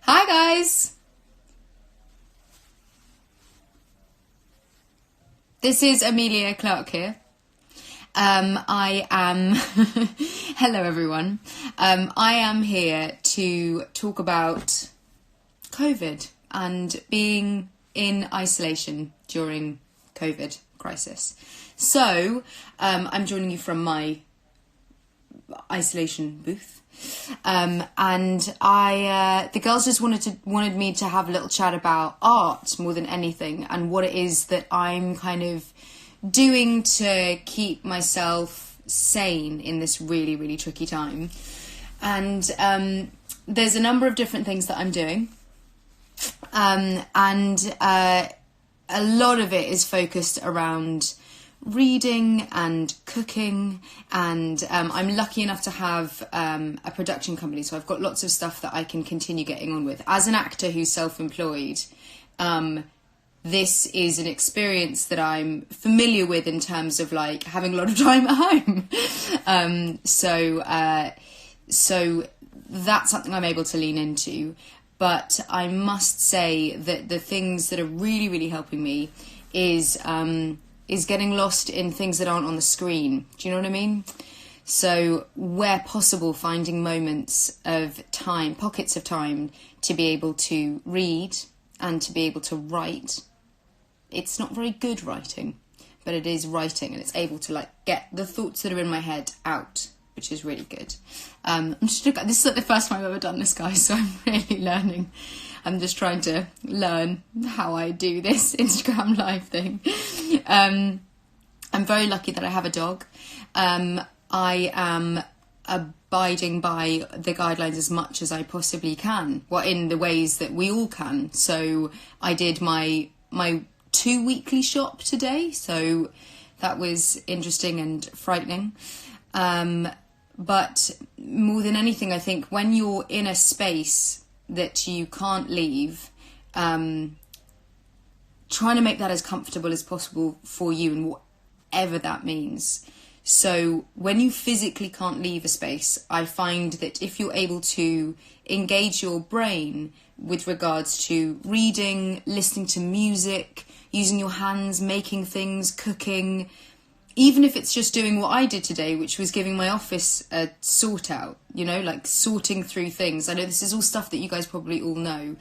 Hi guys! This is Emilia Clarke here. I am... Hello everyone. I am here to talk about COVID and being in isolation during COVID crisis. So, I'm joining you from my isolation booth. The girls just wanted me to have a little chat about art more than anything, and what it is that I'm kind of doing to keep myself sane in this really, really tricky time. And there's a number of different things that I'm doing, and a lot of it is focused around reading and cooking, and I'm lucky enough to have a production company, so I've got lots of stuff that I can continue getting on with. As an actor who's self-employed, this is an experience that I'm familiar with in terms of like having a lot of time at home. So that's something I'm able to lean into. But I must say that the things that are really, really helping me is getting lost in things that aren't on the screen. Do you know what I mean? So where possible, finding moments of time, pockets of time, to be able to read and to be able to write. It's not very good writing, but it is writing, and it's able to like get the thoughts that are in my head out, which is really good. This is like the first time I've ever done this, guys, so I'm really learning. I'm just trying to learn how I do this Instagram live thing. I'm very lucky that I have a dog. I am abiding by the guidelines as much as I possibly can, in the ways that we all can. So I did my 2 weekly shop today, so that was interesting and frightening. But more than anything, I think when you're in a space that you can't leave, trying to make that as comfortable as possible for you, and whatever that means. So when you physically can't leave a space, I find that if you're able to engage your brain with regards to reading, listening to music, using your hands, making things, cooking, even if it's just doing what I did today, which was giving my office a sort out, like sorting through things. I know this is all stuff that you guys probably all know,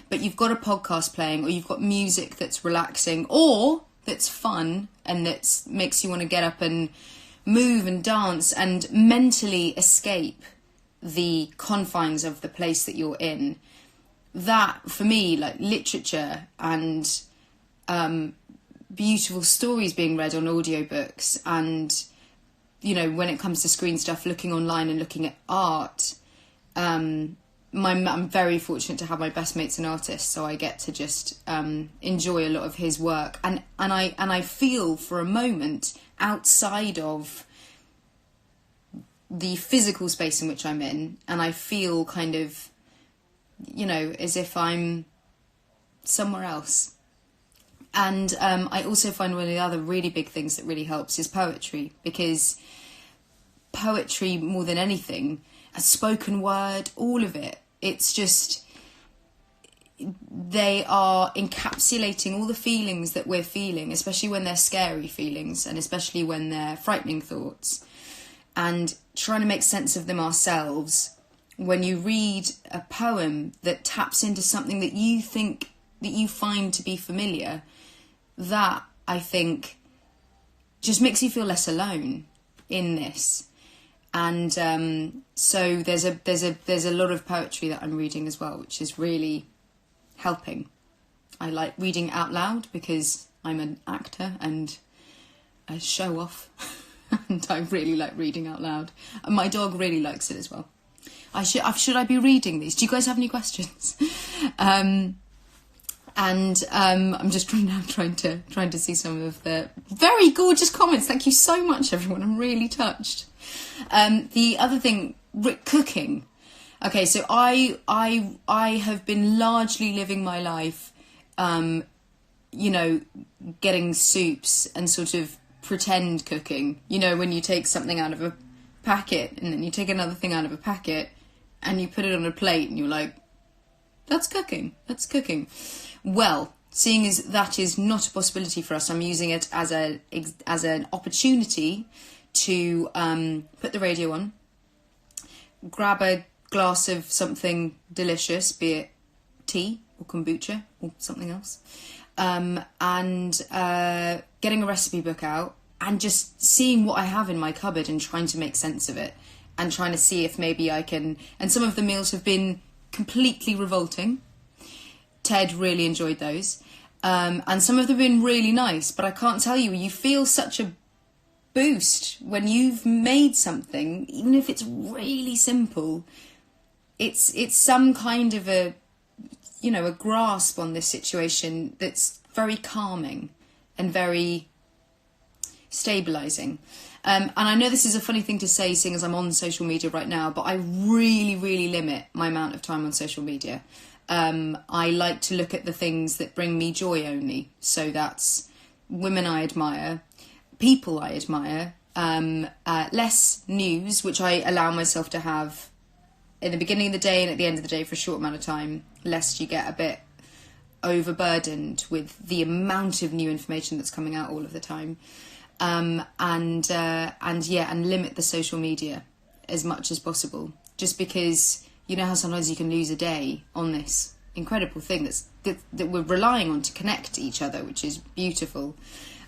but you've got a podcast playing, or you've got music that's relaxing, or that's fun, and that makes you want to get up and move and dance and mentally escape the confines of the place that you're in. That, for me, like literature and beautiful stories being read on audiobooks, and when it comes to screen stuff, looking online and looking at art, I'm very fortunate to have my best mate's an artist, so I get to just enjoy a lot of his work, and I feel for a moment outside of the physical space in which I'm in, and I feel kind of as if I'm somewhere else. And I also find one of the other really big things that really helps is poetry, because poetry, more than anything, a spoken word, all of it, it's just, they are encapsulating all the feelings that we're feeling, especially when they're scary feelings, and especially when they're frightening thoughts, and trying to make sense of them ourselves. When you read a poem that taps into something that you think, that you find to be familiar, that, I think, just makes you feel less alone in this. And so there's a lot of poetry that I'm reading as well, which is really helping. I like reading out loud because I'm an actor and I show off, and I really like reading out loud. And my dog really likes it as well. Should I be reading these? Do you guys have any questions? I'm just trying to see some of the very gorgeous comments. Thank you so much, everyone. I'm really touched. The other thing, cooking. Okay, so I have been largely living my life, getting soups and sort of pretend cooking. When you take something out of a packet and then you take another thing out of a packet and you put it on a plate and you're like, That's cooking. That's cooking. Well, seeing as that is not a possibility for us, I'm using it as an opportunity to put the radio on, grab a glass of something delicious, be it tea or kombucha or something else, and getting a recipe book out and just seeing what I have in my cupboard and trying to make sense of it and trying to see if maybe I can... And some of the meals have been completely revolting. Ted really enjoyed those. And some of them have been really nice, but I can't tell you, you feel such a boost when you've made something, even if it's really simple. It's some kind of a grasp on this situation that's very calming and very stabilising. And I know this is a funny thing to say, seeing as I'm on social media right now, but I really, really limit my amount of time on social media. I like to look at the things that bring me joy only. So that's women I admire, people I admire, less news, which I allow myself to have in the beginning of the day and at the end of the day for a short amount of time, lest you get a bit overburdened with the amount of new information that's coming out all of the time. And limit the social media as much as possible, just because you know how sometimes you can lose a day on this incredible thing that we're relying on to connect to each other, which is beautiful.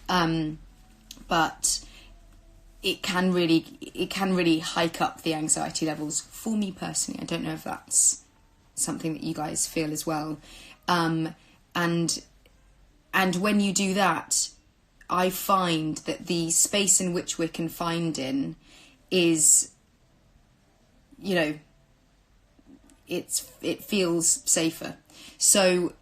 But it can really hike up the anxiety levels for me personally. I don't know if that's something that you guys feel as well. And when you do that, I find that the space in which we're confined in is, it feels safer. So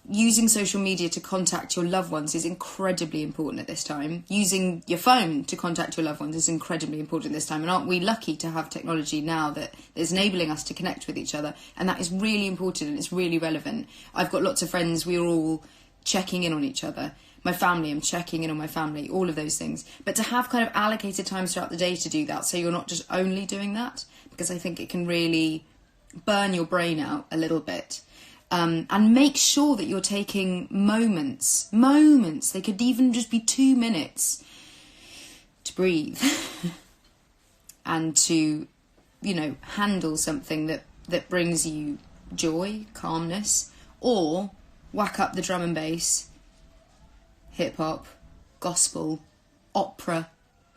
using social media to contact your loved ones is incredibly important at this time. Using your phone to contact your loved ones is incredibly important at this time. And aren't we lucky to have technology now that is enabling us to connect with each other? And that is really important and it's really relevant. I've got lots of friends, we're all checking in on each other. My family, I'm checking in on my family, all of those things. But to have kind of allocated times throughout the day to do that, so you're not just only doing that, because I think it can really burn your brain out a little bit. And make sure that you're taking moments, they could even just be 2 minutes, to breathe and to, handle something that brings you joy, calmness, or whack up the drum and bass, hip hop, gospel, opera,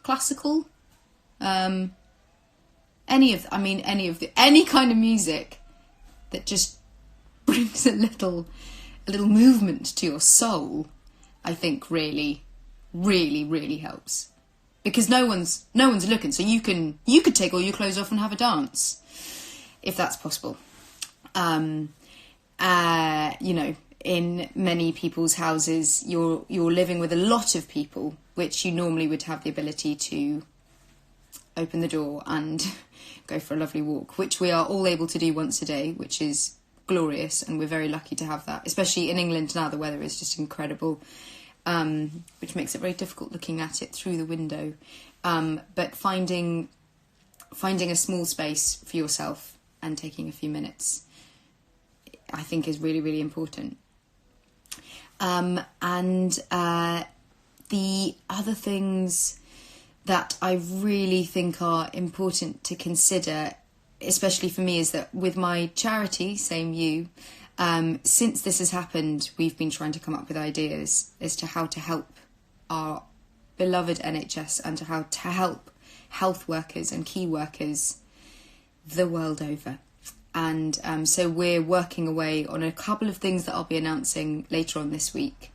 classical, any kind of music that just brings a little movement to your soul, I think really, really, really helps. Because no one's looking, so you could take all your clothes off and have a dance, if that's possible. In many people's houses, you're living with a lot of people, which you normally would have the ability to open the door and go for a lovely walk, which we are all able to do once a day, which is glorious, and we're very lucky to have that. Especially in England now, the weather is just incredible, which makes it very difficult looking at it through the window. But finding a small space for yourself and taking a few minutes, I think, is really, really important. The other things that I really think are important to consider, especially for me, is that with my charity, Same You, since this has happened, we've been trying to come up with ideas as to how to help our beloved NHS and to how to help health workers and key workers the world over. And so we're working away on a couple of things that I'll be announcing later on this week,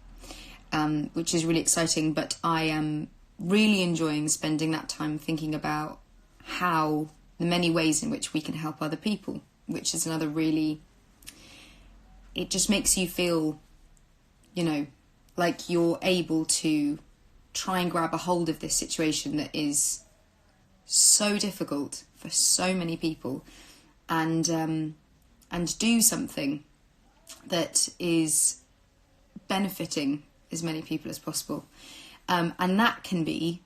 which is really exciting. But I am really enjoying spending that time thinking about how the many ways in which we can help other people, which is another really... It just makes you feel, like you're able to try and grab a hold of this situation that is so difficult for so many people, and do something that is benefiting as many people as possible. And that can be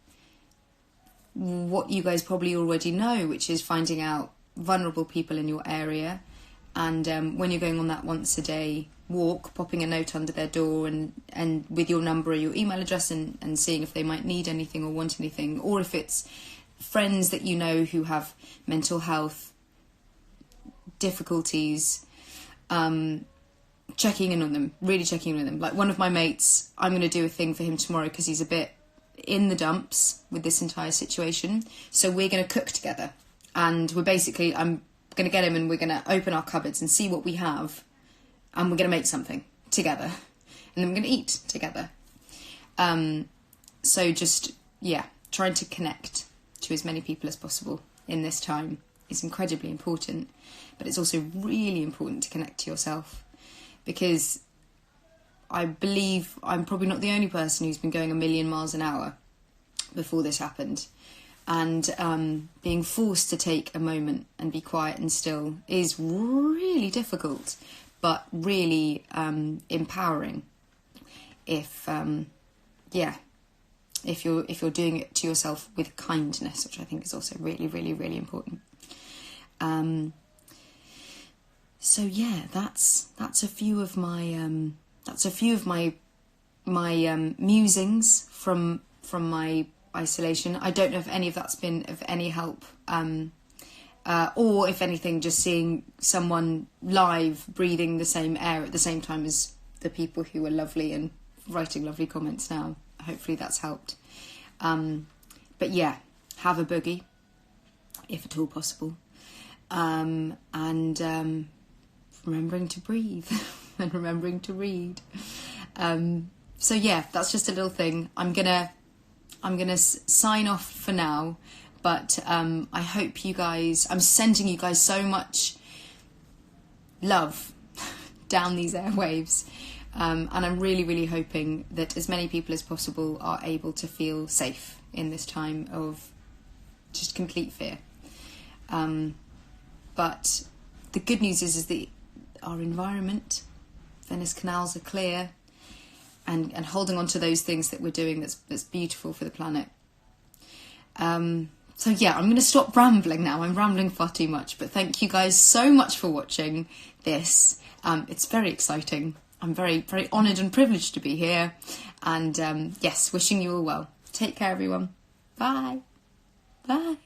what you guys probably already know, which is finding out vulnerable people in your area, And when you're going on that once a day walk, popping a note under their door and with your number or your email address and seeing if they might need anything or want anything, or if it's friends that you know who have mental health difficulties, checking in on them, really checking in on them. Like one of my mates, I'm going to do a thing for him tomorrow because he's a bit in the dumps with this entire situation. So we're going to cook together, and I'm going to get him and we're going to open our cupboards and see what we have, and we're going to make something together, and then we're going to eat together. So just, trying to connect to as many people as possible in this time is incredibly important, but it's also really important to connect to yourself, because I believe I'm probably not the only person who's been going a million miles an hour before this happened. And being forced to take a moment and be quiet and still is really difficult, but really empowering if you're doing it to yourself with kindness, which I think is also really, really, really important. So yeah, that's a few of my musings from my isolation. I don't know if any of that's been of any help, or if anything, just seeing someone live breathing the same air at the same time as the people who are lovely and writing lovely comments now. Hopefully that's helped. But yeah, have a boogie if at all possible, and remembering to breathe and remembering to read. So yeah, that's just a little thing. I'm gonna sign off for now, but I hope you guys, I'm sending you guys so much love down these airwaves, and I'm really, really hoping that as many people as possible are able to feel safe in this time of just complete fear. But the good news is that our environment, Venice canals are clear, and holding on to those things that we're doing that's beautiful for the planet. So yeah, I'm going to stop rambling now. I'm rambling far too much, but thank you guys so much for watching this. It's very exciting. I'm very, very honoured and privileged to be here. And yes, wishing you all well. Take care, everyone. Bye. Bye.